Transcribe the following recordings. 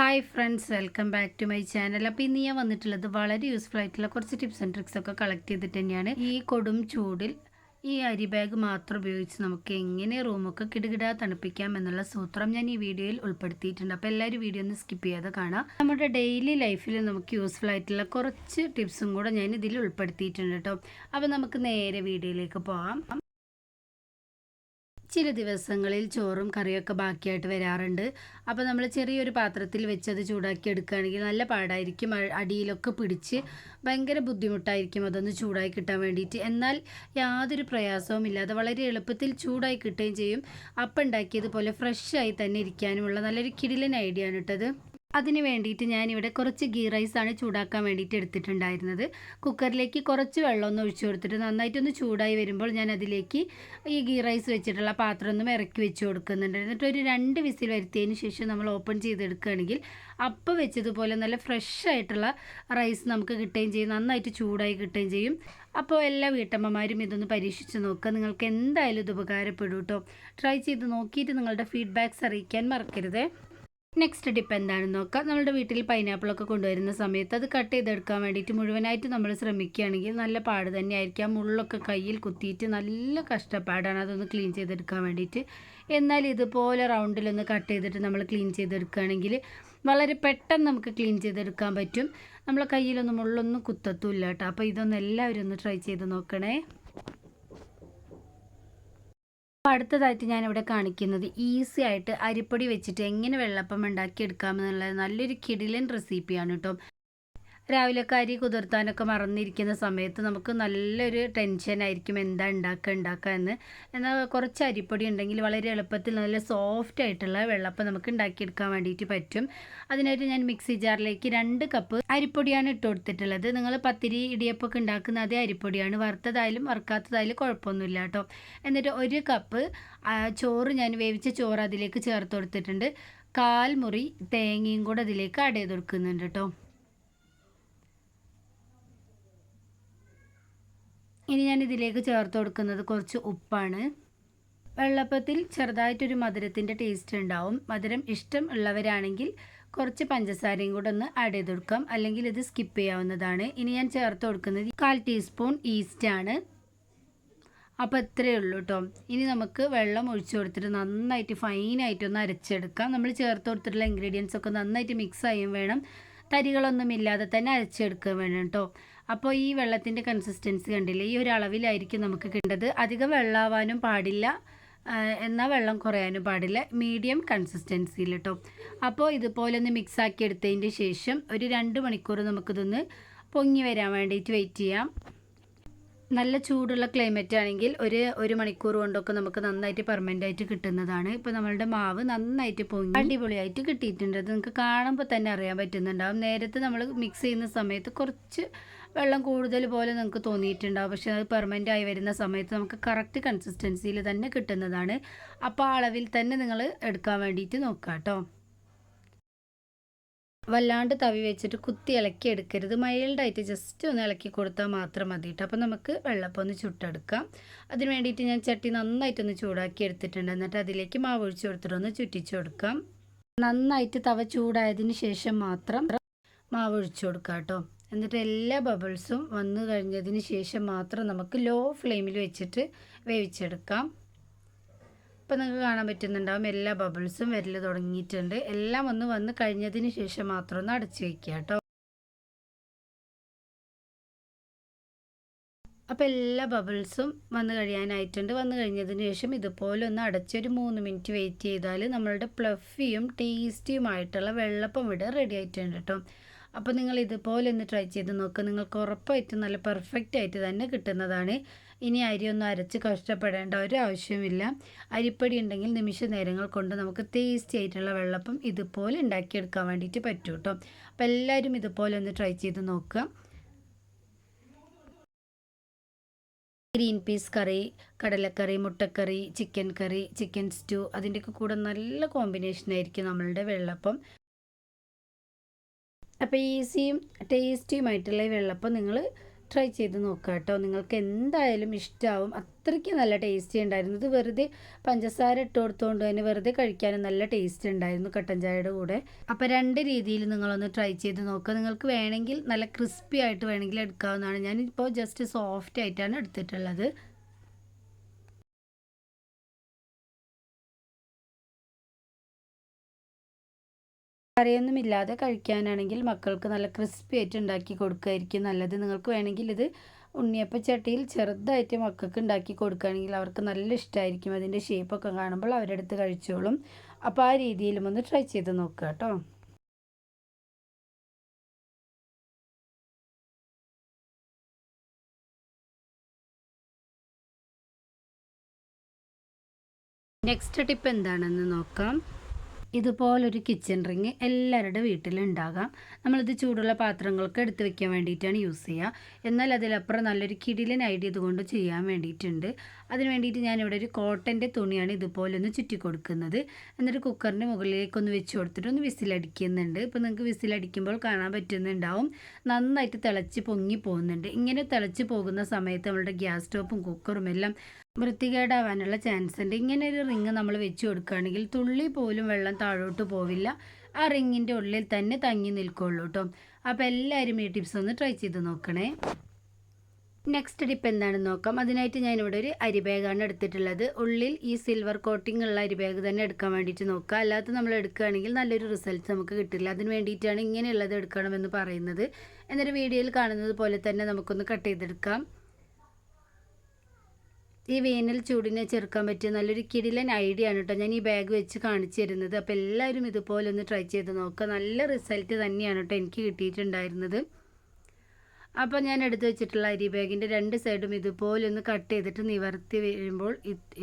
Hi friends, welcome back to my channel. അപ്പോൾ ഇന്ന് ഞാൻ വന്നിട്ടുള്ളത് വളരെ യൂസ്ഫുൾ ആയിട്ടുള്ള കുറച്ച് ടിപ്സ് ആൻഡ് ട്രിക്സ് ഒക്കെ കളക്ട് ചെയ്തിട്ട് തന്നെയാണ്. ഈ കൊടും ചൂടിൽ ഈ അരി ബാഗ് മാത്രം ഉപയോഗിച്ച് നമുക്ക് എങ്ങനെ റൂമൊക്കെ കിടുകിടാ തണുപ്പിക്കാം എന്നുള്ള സൂത്രം ഞാൻ ഈ വീഡിയോയിൽ ഉൾപ്പെടുത്തിയിട്ടുണ്ട്. അപ്പോൾ എല്ലാവരും വീഡിയോ ഒന്ന് സ്കിപ്പ് ചെയ്യാതെ കാണാം. നമ്മുടെ ഡെയിലി ലൈഫിൽ നമുക്ക് യൂസ്ഫുൾ ആയിട്ടുള്ള കുറച്ച് ടിപ്സും കൂടെ ഞാൻ ഇതിൽ ഉൾപ്പെടുത്തിയിട്ടുണ്ട് കേട്ടോ. അപ്പോൾ നമുക്ക് നേരെ വീഡിയോയിലേക്ക് പോകാം. ചില ദിവസങ്ങളിൽ ചോറും കറിയൊക്കെ ബാക്കിയായിട്ട് വരാറുണ്ട്. അപ്പോൾ നമ്മൾ ചെറിയൊരു പാത്രത്തിൽ വെച്ചത് ചൂടാക്കി എടുക്കുകയാണെങ്കിൽ നല്ല പാടായിരിക്കും. അടിയിലൊക്കെ പിടിച്ച് ഭയങ്കര ബുദ്ധിമുട്ടായിരിക്കും അതൊന്ന് ചൂടായി കിട്ടാൻ വേണ്ടിയിട്ട്. എന്നാൽ യാതൊരു പ്രയാസവും ഇല്ലാതെ വളരെ എളുപ്പത്തിൽ ചൂടായി കിട്ടുകയും ചെയ്യും. അപ്പം ഉണ്ടാക്കിയതുപോലെ ഫ്രഷായി തന്നെ ഇരിക്കാനുമുള്ള നല്ലൊരു കിടിലൻ ഐഡിയ ആണ് കേട്ടത്. അതിന് വേണ്ടിയിട്ട് ഞാനിവിടെ കുറച്ച് ഗീ റൈസാണ് ചൂടാക്കാൻ വേണ്ടിയിട്ട് എടുത്തിട്ടുണ്ടായിരുന്നത്. കുക്കറിലേക്ക് കുറച്ച് വെള്ളമൊന്ന് ഒഴിച്ചു കൊടുത്തിട്ട് നന്നായിട്ടൊന്ന് ചൂടായി വരുമ്പോൾ ഞാൻ അതിലേക്ക് ഈ ഗീ റൈസ് വെച്ചിട്ടുള്ള പാത്രം ഒന്നും ഇറക്കി വെച്ച് കൊടുക്കുന്നുണ്ട്. എന്നിട്ട് ഒരു 2 വിസിൽ വരുത്തിയതിന് ശേഷം നമ്മൾ ഓപ്പൺ ചെയ്തെടുക്കുകയാണെങ്കിൽ അപ്പം വെച്ചതുപോലെ നല്ല ഫ്രഷ് ആയിട്ടുള്ള റൈസ് നമുക്ക് കിട്ടുകയും ചെയ്യും, നന്നായിട്ട് ചൂടായി കിട്ടുകയും ചെയ്യും. അപ്പോൾ എല്ലാ വീട്ടമ്മമാരും ഇതൊന്ന് പരീക്ഷിച്ച് നോക്കുക. നിങ്ങൾക്ക് എന്തായാലും ഇത് ഉപകാരപ്പെടും കേട്ടോ. ട്രൈ ചെയ്ത് നോക്കിയിട്ട് നിങ്ങളുടെ ഫീഡ്ബാക്ക്സ് അറിയിക്കാൻ മറക്കരുത്. നെക്സ്റ്റ് ടിപ്പ് എന്താണെന്ന് നോക്കാം. നമ്മുടെ വീട്ടിൽ പൈനാപ്പിളൊക്കെ കൊണ്ടുവരുന്ന സമയത്ത് അത് കട്ട് ചെയ്തെടുക്കാൻ വേണ്ടിയിട്ട് മുഴുവനായിട്ട് നമ്മൾ ശ്രമിക്കുകയാണെങ്കിൽ നല്ല പാട് തന്നെയായിരിക്കും. മുള്ളൊക്കെ കയ്യിൽ കുത്തിയിട്ട് നല്ല കഷ്ടപ്പാടാണ് അതൊന്ന് ക്ലീൻ ചെയ്തെടുക്കാൻ വേണ്ടിയിട്ട്. എന്നാൽ ഇതുപോലെ റൗണ്ടിലൊന്ന് കട്ട് ചെയ്തിട്ട് നമ്മൾ ക്ലീൻ ചെയ്തെടുക്കുകയാണെങ്കിൽ വളരെ പെട്ടെന്ന് നമുക്ക് ക്ലീൻ ചെയ്തെടുക്കാൻ പറ്റും. നമ്മളെ കയ്യിലൊന്നും മുള്ളൊന്നും കുത്തത്തുമില്ല കേട്ടോ. അപ്പോൾ ഇതൊന്ന് എല്ലാവരും ഒന്ന് ട്രൈ ചെയ്ത് നോക്കണേ. അപ്പോൾ അടുത്തതായിട്ട് ഞാനിവിടെ കാണിക്കുന്നത് ഈസി ആയിട്ട് അരിപ്പൊടി വെച്ചിട്ട് എങ്ങനെ വെള്ളപ്പം ഉണ്ടാക്കിയെടുക്കാമെന്നുള്ളത് നല്ലൊരു കിടിലൻ റെസിപ്പിയാണ് കേട്ടോ. രാവിലെയൊക്കെ അരി കുതിർത്താനൊക്കെ മറന്നിരിക്കുന്ന സമയത്ത് നമുക്ക് നല്ലൊരു ടെൻഷനായിരിക്കും എന്താ ഉണ്ടാക്കുക എന്ന്. എന്നാൽ കുറച്ച് അരിപ്പൊടി ഉണ്ടെങ്കിൽ വളരെ എളുപ്പത്തിൽ നല്ല സോഫ്റ്റ് ആയിട്ടുള്ള വെള്ളപ്പം നമുക്ക് ഉണ്ടാക്കിയെടുക്കാൻ വേണ്ടിയിട്ട് പറ്റും. അതിനായിട്ട് ഞാൻ മിക്സി ജാറിലേക്ക് 2 കപ്പ് അരിപ്പൊടിയാണ് ഇട്ട് കൊടുത്തിട്ടുള്ളത്. നിങ്ങൾ പത്തിരി ഇടിയപ്പമൊക്കെ ഉണ്ടാക്കുന്ന അതേ അരിപ്പൊടിയാണ്. വറുത്തതായാലും വറുക്കാത്തതായാലും കുഴപ്പമൊന്നുമില്ല കേട്ടോ. എന്നിട്ട് 1 കപ്പ് ചോറ്, ഞാൻ വേവിച്ച ചോറ് അതിലേക്ക് ചേർത്ത് കൊടുത്തിട്ടുണ്ട്. 1/4 മുറി തേങ്ങയും കൂടെ അതിലേക്ക് ആഡ് ചെയ്ത് കൊടുക്കുന്നുണ്ട് കേട്ടോ. ഇനി ഞാൻ ഇതിലേക്ക് ചേർത്ത് കൊടുക്കുന്നത് കുറച്ച് ഉപ്പാണ്. വെള്ളപ്പത്തിൽ ചെറുതായിട്ടൊരു മധുരത്തിൻ്റെ ടേസ്റ്റ് ഉണ്ടാവും. മധുരം ഇഷ്ടം ഉള്ളവരാണെങ്കിൽ കുറച്ച് പഞ്ചസാരയും കൂടെ ഒന്ന് ആഡ് ചെയ്ത് കൊടുക്കാം, അല്ലെങ്കിൽ ഇത് സ്കിപ്പ് ചെയ്യാവുന്നതാണ്. ഇനി ഞാൻ ചേർത്ത് കൊടുക്കുന്നത് 1/4 ടീസ്പൂൺ ഈസ്റ്റാണ്. അപ്പോൾ ഇത്രയേ ഉള്ളൂ കേട്ടോ. ഇനി നമുക്ക് വെള്ളം ഒഴിച്ചു കൊടുത്തിട്ട് നന്നായിട്ട് ഫൈനായിട്ടൊന്ന് അരച്ചെടുക്കാം. നമ്മൾ ചേർത്ത് കൊടുത്തിട്ടുള്ള ഇൻഗ്രീഡിയൻസ് ഒക്കെ നന്നായിട്ട് മിക്സ് ആയും വേണം, തരികളൊന്നും ഇല്ലാതെ തന്നെ അരച്ചെടുക്കുക വേണം കേട്ടോ. അപ്പോൾ ഈ വെള്ളത്തിൻ്റെ കൺസിസ്റ്റൻസി കണ്ടില്ലേ, ഈ ഒരു അളവിലായിരിക്കും നമുക്ക് കിട്ടേണ്ടത്. അധികം വെള്ളമാവാനും പാടില്ല, എന്നാൽ വെള്ളം കുറയാനും പാടില്ല, മീഡിയം കൺസിസ്റ്റൻസിയിൽ കേട്ടോ. അപ്പോൾ ഇതുപോലെ ഒന്ന് മിക്സാക്കി എടുത്തതിൻ്റെ ശേഷം ഒരു 2 മണിക്കൂർ നമുക്കിതൊന്ന് പൊങ്ങി വരാൻ വേണ്ടിയിട്ട് വെയിറ്റ് ചെയ്യാം. നല്ല ചൂടുള്ള ക്ലൈമറ്റ് ആണെങ്കിൽ ഒരു മണിക്കൂർ കൊണ്ടൊക്കെ നമുക്ക് നന്നായിട്ട് പെർമനൻ്റ് ആയിട്ട് കിട്ടുന്നതാണ്. ഇപ്പോൾ നമ്മളുടെ മാവ് നന്നായിട്ട് പൊങ്ങി അടിപൊളിയായിട്ട് കിട്ടിയിട്ടുണ്ട്. അത് നിങ്ങൾക്ക് കാണുമ്പോൾ തന്നെ അറിയാൻ പറ്റുന്നുണ്ടാവും. നേരത്തെ നമ്മൾ മിക്സ് ചെയ്യുന്ന സമയത്ത് കുറച്ച് വെള്ളം കൂടുതൽ പോലെ നിങ്ങൾക്ക് തോന്നിയിട്ടുണ്ടാവും. പക്ഷേ അത് പെർമനൻ്റ് ആയി വരുന്ന സമയത്ത് നമുക്ക് കറക്റ്റ് കൺസിസ്റ്റൻസിയിൽ തന്നെ കിട്ടുന്നതാണ്. അപ്പോൾ ആ അളവിൽ തന്നെ നിങ്ങൾ എടുക്കാൻ വേണ്ടിയിട്ട് നോക്കുക കേട്ടോ. വല്ലാണ്ട് തവി വെച്ചിട്ട് കുത്തി ഇളക്കി എടുക്കരുത്. മൈൽഡായിട്ട് ജസ്റ്റ് ഒന്ന് ഇളക്കി കൊടുത്താൽ മാത്രം മതി കേട്ടോ. അപ്പോൾ നമുക്ക് വെള്ളപ്പം ഒന്ന് ചുട്ടെടുക്കാം. അതിന് വേണ്ടിയിട്ട് ഞാൻ ചട്ടി നന്നായിട്ടൊന്ന് ചൂടാക്കി എടുത്തിട്ടുണ്ട്. എന്നിട്ട് അതിലേക്ക് മാവ് ഒഴിച്ച് കൊടുത്തിട്ടൊന്ന് ചുറ്റിച്ച് കൊടുക്കാം. നന്നായിട്ട് തവ ചൂടായതിന് ശേഷം മാത്രം മാവ് ഒഴിച്ചു കൊടുക്കാം കേട്ടോ. എന്നിട്ട് എല്ലാ ബബിൾസും വന്നു കഴിഞ്ഞതിന് ശേഷം മാത്രം നമുക്ക് ലോ ഫ്ലെയിമിൽ വെച്ചിട്ട് വേവിച്ചെടുക്കാം. ഇപ്പോൾ നിങ്ങൾക്ക് കാണാൻ പറ്റുന്നുണ്ടാവും എല്ലാ ബബിൾസും വരൽ തുടങ്ങിയിട്ടുണ്ട്. എല്ലാം ഒന്ന് വന്ന് കഴിഞ്ഞതിന് ശേഷം മാത്രം ഒന്ന് അടച്ചു വയ്ക്കുക കേട്ടോ. അപ്പോൾ എല്ലാ ബബിൾസും വന്ന് കഴിയാനായിട്ടുണ്ട്. വന്നു കഴിഞ്ഞതിന് ശേഷം ഇതുപോലെ ഒന്ന് അടച്ചൊരു 3 മിനിറ്റ് വെയിറ്റ് ചെയ്താൽ നമ്മളുടെ ഫ്ലഫിയും ടേസ്റ്റിയുമായിട്ടുള്ള വെള്ളപ്പം ഇവിടെ റെഡി ആയിട്ടുണ്ട് കേട്ടോ. അപ്പോൾ നിങ്ങൾ ഇതുപോലെ ഒന്ന് ട്രൈ ചെയ്ത് നോക്കുക. നിങ്ങൾക്ക് ഉറപ്പായിട്ടും നല്ല പെർഫെക്റ്റ് ആയിട്ട് തന്നെ കിട്ടുന്നതാണ്. ഇനി അരിയൊന്നും അരച്ച് കഷ്ടപ്പെടേണ്ട ഒരു ആവശ്യമില്ല. അരിപ്പൊടി ഉണ്ടെങ്കിൽ നിമിഷ നേരങ്ങൾ കൊണ്ട് നമുക്ക് ടേസ്റ്റി ആയിട്ടുള്ള വെള്ളപ്പം ഇതുപോലെ ഉണ്ടാക്കിയെടുക്കാൻ വേണ്ടിയിട്ട് പറ്റും കേട്ടോ. അപ്പോൾ എല്ലാവരും ഇതുപോലെ ഒന്ന് ട്രൈ ചെയ്ത് നോക്കുക. ഗ്രീൻ പീസ് കറി, കടലക്കറി, മുട്ടക്കറി, ചിക്കൻ കറി, ചിക്കൻ സ്റ്റൂ, അതിൻ്റെയൊക്കെ കൂടെ നല്ല കോമ്പിനേഷനായിരിക്കും നമ്മളുടെ വെള്ളപ്പം. അപ്പോൾ ഈസിയും ടേസ്റ്റിയുമായിട്ടുള്ള ഈ വെള്ളപ്പം നിങ്ങൾ ട്രൈ ചെയ്ത് നോക്കുക കേട്ടോ. നിങ്ങൾക്ക് എന്തായാലും ഇഷ്ടമാവും. അത്രയ്ക്ക് നല്ല ടേസ്റ്റി ഉണ്ടായിരുന്നു. ഇത് വെറുതെ പഞ്ചസാര ഇട്ട് കൊടുത്തുകൊണ്ട് തന്നെ വെറുതെ കഴിക്കാനും നല്ല ടേസ്റ്റ് ഉണ്ടായിരുന്നു കട്ടൻ ചായയുടെ കൂടെ. അപ്പോൾ 2 രീതിയിൽ നിങ്ങളൊന്ന് ട്രൈ ചെയ്ത് നോക്കുക. നിങ്ങൾക്ക് വേണമെങ്കിൽ നല്ല ക്രിസ്പി ആയിട്ട് വേണമെങ്കിൽ എടുക്കാവുന്നതാണ്. ഞാനിപ്പോൾ ജസ്റ്റ് സോഫ്റ്റ് ആയിട്ടാണ് എടുത്തിട്ടുള്ളത്. കറിയൊന്നുമില്ലാതെ കഴിക്കാനാണെങ്കിൽ മക്കൾക്ക് നല്ല ക്രിസ്പി ആയിട്ട് ഉണ്ടാക്കി കൊടുക്കുകയായിരിക്കും നല്ലത്. നിങ്ങൾക്ക് വേണമെങ്കിൽ ഇത് ഉണ്ണിയപ്പച്ചട്ടിയിൽ ചെറുതായിട്ട് മക്കൾക്ക് ഉണ്ടാക്കി കൊടുക്കുകയാണെങ്കിൽ അവർക്ക് നല്ല ഇഷ്ടമായിരിക്കും. അതിൻ്റെ ഷേപ്പൊക്കെ കാണുമ്പോൾ അവരെടുത്ത് കഴിച്ചോളും. അപ്പോൾ ആ രീതിയിലും ഒന്ന് ട്രൈ ചെയ്ത് നോക്കുക കേട്ടോ. നെക്സ്റ്റ് ടിപ്പ് എന്താണെന്ന് നോക്കാം. ഇതുപോലൊരു കിച്ചൺ റിങ് എല്ലാവരുടെ വീട്ടിലുണ്ടാകാം. നമ്മളിത് ചൂടുള്ള പാത്രങ്ങൾക്ക് എടുത്ത് വെക്കാൻ വേണ്ടിയിട്ടാണ് യൂസ് ചെയ്യുക. എന്നാൽ അതിലപ്പുറം നല്ലൊരു കിടിലൻ ഐഡിയ ഇതുകൊണ്ട് ചെയ്യാൻ വേണ്ടിയിട്ടുണ്ട്. അതിന് വേണ്ടിയിട്ട് ഞാനിവിടെ ഒരു കോട്ടൻ്റെ തുണിയാണ് ഇതുപോലെ ഒന്ന് ചുറ്റി കൊടുക്കുന്നത്. എന്നിട്ട് കുക്കറിൻ്റെ മുകളിലേക്കൊന്ന് വെച്ച് കൊടുത്തിട്ട് ഒന്ന് വിസിലടിക്കുന്നുണ്ട്. ഇപ്പോൾ നിങ്ങൾക്ക് വിസിലടിക്കുമ്പോൾ കാണാൻ പറ്റുന്നുണ്ടാവും നന്നായിട്ട് തിളച്ച് പൊങ്ങി പോകുന്നുണ്ട്. ഇങ്ങനെ തിളച്ച് പോകുന്ന സമയത്ത് നമ്മളുടെ ഗ്യാസ് സ്റ്റോപ്പും കുക്കറും എല്ലാം വൃത്തികേടാവാനുള്ള ചാൻസ് ഉണ്ട്. ഇങ്ങനെ ഒരു റിങ് നമ്മൾ വെച്ച് കൊടുക്കുകയാണെങ്കിൽ തുള്ളി പോലും വെള്ളം താഴോട്ട് പോവില്ല. ആ റിങ്ങിൻ്റെ ഉള്ളിൽ തന്നെ തങ്ങി നിൽക്കുള്ളൂ കേട്ടോ. അപ്പോൾ എല്ലാവരും ഈ ടിപ്സ് ഒന്ന് ട്രൈ ചെയ്ത് നോക്കണേ. നെക്സ്റ്റ് ടിപ്പ് എന്താണെന്ന് നോക്കാം. അതിനായിട്ട് ഞാനിവിടെ ഒരു അരി ബാഗാണ് എടുത്തിട്ടുള്ളത്. ഉള്ളിൽ ഈ സിൽവർ കോട്ടിംഗ് ഉള്ള അരി ബാഗ് തന്നെ എടുക്കാൻ വേണ്ടിയിട്ട് നോക്കുക. അല്ലാത്ത നമ്മൾ എടുക്കുകയാണെങ്കിൽ നല്ലൊരു റിസൾട്ട് നമുക്ക് കിട്ടില്ല. അതിന് വേണ്ടിയിട്ടാണ് ഇങ്ങനെയുള്ളത് എടുക്കണമെന്ന് പറയുന്നത്. എന്നൊരു വീഡിയോയിൽ കാണുന്നത് പോലെ തന്നെ നമുക്കൊന്ന് കട്ട് ചെയ്തെടുക്കാം. ഈ വേനൽ ചൂടിനെ ചെറുക്കാൻ പറ്റിയ നല്ലൊരു കിടിലൻ ഐഡിയ ആണ് കേട്ടോ ഞാൻ ഈ ബാഗ് വെച്ച് കാണിച്ചു തരുന്നത്. അപ്പോൾ എല്ലാവരും ഇതുപോലെ ഒന്ന് ട്രൈ ചെയ്ത് നോക്കുക. നല്ല റിസൾട്ട് തന്നെയാണ് കേട്ടോ എനിക്ക് കിട്ടിയിട്ടുണ്ടായിരുന്നത്. അപ്പോൾ ഞാൻ എടുത്ത് വെച്ചിട്ടുള്ള അരി ബാഗിൻ്റെ 2 സൈഡും ഇതുപോലെ ഒന്ന് കട്ട് ചെയ്തിട്ട് നിവർത്തി വരുമ്പോൾ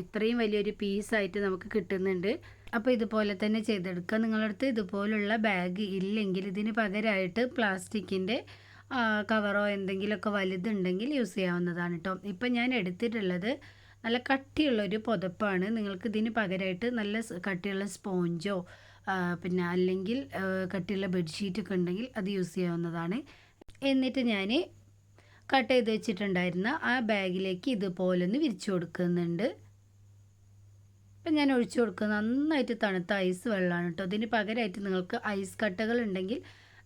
ഇത്രയും വലിയൊരു പീസായിട്ട് നമുക്ക് കിട്ടുന്നുണ്ട്. അപ്പോൾ ഇതുപോലെ തന്നെ ചെയ്തെടുക്കുക. നിങ്ങളടുത്ത് ഇതുപോലുള്ള ബാഗ് ഇല്ലെങ്കിൽ ഇതിന് പകരമായിട്ട് പ്ലാസ്റ്റിക്കിൻ്റെ കവറോ എന്തെങ്കിലുമൊക്കെ വലുതുണ്ടെങ്കിൽ യൂസ് ചെയ്യാവുന്നതാണ് കേട്ടോ. ഇപ്പം ഞാൻ എടുത്തിട്ടുള്ളത് നല്ല കട്ടിയുള്ളൊരു പുതപ്പാണ്. നിങ്ങൾക്ക് ഇതിന് പകരമായിട്ട് നല്ല കട്ടിയുള്ള സ്പോഞ്ചോ പിന്നെ അല്ലെങ്കിൽ കട്ടിയുള്ള ബെഡ്ഷീറ്റൊക്കെ ഉണ്ടെങ്കിൽ അത് യൂസ് ചെയ്യാവുന്നതാണ്. എന്നിട്ട് ഞാൻ കട്ട് ചെയ്ത് വെച്ചിട്ടുണ്ടായിരുന്ന ആ ബാഗിലേക്ക് ഇതുപോലൊന്ന് വിരിച്ചു കൊടുക്കുന്നുണ്ട്. ഇപ്പം ഞാൻ ഒഴിച്ചു കൊടുക്കുന്നത് നന്നായിട്ട് തണുത്ത ഐസ് വെള്ളമാണ് കേട്ടോ. ഇതിന് പകരമായിട്ട് നിങ്ങൾക്ക് ഐസ് കട്ടകൾ ഉണ്ടെങ്കിൽ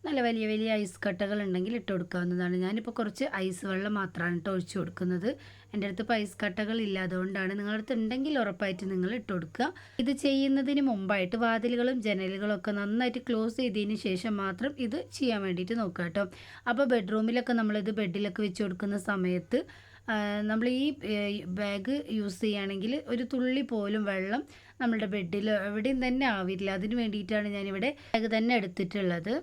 നല്ല വലിയ വലിയ ഐസ് കട്ടകൾ ഉണ്ടെങ്കിൽ ഇട്ട് കൊടുക്കാവുന്നതാണ്. ഞാനിപ്പോൾ കുറച്ച് ഐസ് വെള്ളം മാത്രമാണ് കേട്ടോ ഒഴിച്ചു കൊടുക്കുന്നത്. എൻ്റെ അടുത്ത് ഇപ്പോൾ ഐസ് കട്ടകൾ ഇല്ലാതുകൊണ്ടാണ്. നിങ്ങളുടെ അടുത്ത് ഉണ്ടെങ്കിൽ ഉറപ്പായിട്ട് നിങ്ങൾ ഇട്ട് കൊടുക്കുക. ഇത് ചെയ്യുന്നതിന് മുമ്പായിട്ട് വാതിലുകളും ജനലുകളും ഒക്കെ നന്നായിട്ട് ക്ലോസ് ചെയ്തതിന് ശേഷം മാത്രം ഇത് ചെയ്യാൻ വേണ്ടിയിട്ട് നോക്കുക കേട്ടോ. അപ്പോൾ ബെഡ്റൂമിലൊക്കെ നമ്മളിത് ബെഡിലൊക്കെ വെച്ച് കൊടുക്കുന്ന സമയത്ത് നമ്മൾ ഈ ബാഗ് യൂസ് ചെയ്യുകയാണെങ്കിൽ ഒരു തുള്ളി പോലും വെള്ളം നമ്മളുടെ ബെഡിൽ എവിടെയും തന്നെ ആവില്ല. അതിന് വേണ്ടിയിട്ടാണ് ഞാനിവിടെ ബാഗ് തന്നെ എടുത്തിട്ടുള്ളത്.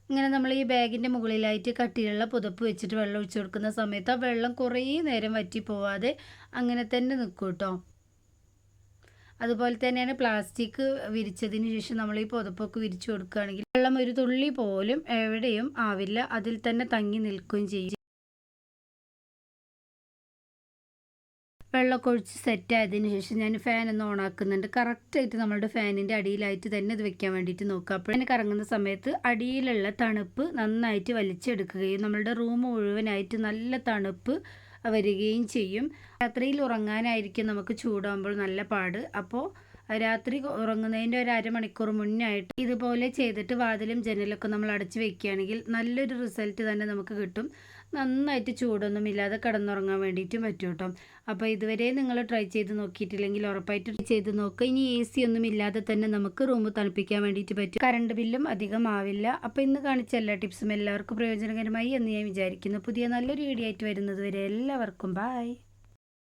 ഇങ്ങനെ നമ്മൾ ഈ ബാഗിൻ്റെ മുകളിലായിട്ട് കട്ടിയുള്ള പുതപ്പ് വെച്ചിട്ട് വെള്ളം ഒഴിച്ചു കൊടുക്കുന്ന സമയത്ത് ആ വെള്ളം കുറേ നേരം വറ്റി പോവാതെ അങ്ങനെ തന്നെ നിൽക്കും കേട്ടോ. അതുപോലെ തന്നെയാണ് പ്ലാസ്റ്റിക് വിരിച്ചതിന് ശേഷം നമ്മൾ ഈ പുതപ്പൊക്കെ വിരിച്ചു കൊടുക്കുകയാണെങ്കിൽ വെള്ളം ഒരു തുള്ളി പോലും എവിടെയും ആവില്ല. അതിൽ തന്നെ തങ്ങി നിൽക്കുകയും ചെയ്യും. വെള്ളമൊക്കെ ഒഴിച്ച് സെറ്റായതിന് ശേഷം ഞാൻ ഫാൻ ഒന്ന് ഓണാക്കുന്നുണ്ട്. കറക്റ്റായിട്ട് നമ്മളുടെ ഫാനിൻ്റെ അടിയിലായിട്ട് തന്നെ ഇത് വെക്കാൻ വേണ്ടിയിട്ട് നോക്കുക. അപ്പോൾ അതിന് കറങ്ങുന്ന സമയത്ത് അടിയിലുള്ള തണുപ്പ് നന്നായിട്ട് വലിച്ചെടുക്കുകയും നമ്മളുടെ റൂം മുഴുവനായിട്ട് നല്ല തണുപ്പ് വരികയും ചെയ്യും. രാത്രിയിൽ ഉറങ്ങാനായിരിക്കും നമുക്ക് ചൂടാകുമ്പോൾ നല്ല പാട്. അപ്പോൾ രാത്രി ഉറങ്ങുന്നതിൻ്റെ ഒരു അരമണിക്കൂർ മുന്നായിട്ട് ഇതുപോലെ ചെയ്തിട്ട് വാതിലും ജനലൊക്കെ നമ്മൾ അടച്ച് വെക്കുകയാണെങ്കിൽ നല്ലൊരു റിസൾട്ട് തന്നെ നമുക്ക് കിട്ടും. നന്നായിട്ട് ചൂടൊന്നും ഇല്ലാതെ കിടന്നുറങ്ങാൻ വേണ്ടിയിട്ടും പറ്റും കേട്ടോ. അപ്പോൾ ഇതുവരെ നിങ്ങൾ ട്രൈ ചെയ്ത് നോക്കിയിട്ടില്ലെങ്കിൽ ഉറപ്പായിട്ട് ട്രൈ ചെയ്ത് നോക്കുക. ഇനി AC ഒന്നും ഇല്ലാതെ തന്നെ നമുക്ക് റൂം തണുപ്പിക്കാൻ വേണ്ടിയിട്ട് പറ്റും. കറണ്ട് ബില്ലും അധികം ആവില്ല. അപ്പോൾ ഇന്ന് കാണിച്ച എല്ലാ ടിപ്സും എല്ലാവർക്കും പ്രയോജനകരമായി എന്ന് ഞാൻ വിചാരിക്കുന്നു. പുതിയ നല്ലൊരു വീഡിയോ ആയിട്ട് വരുന്നത് വരെ എല്ലാവർക്കും ബൈ.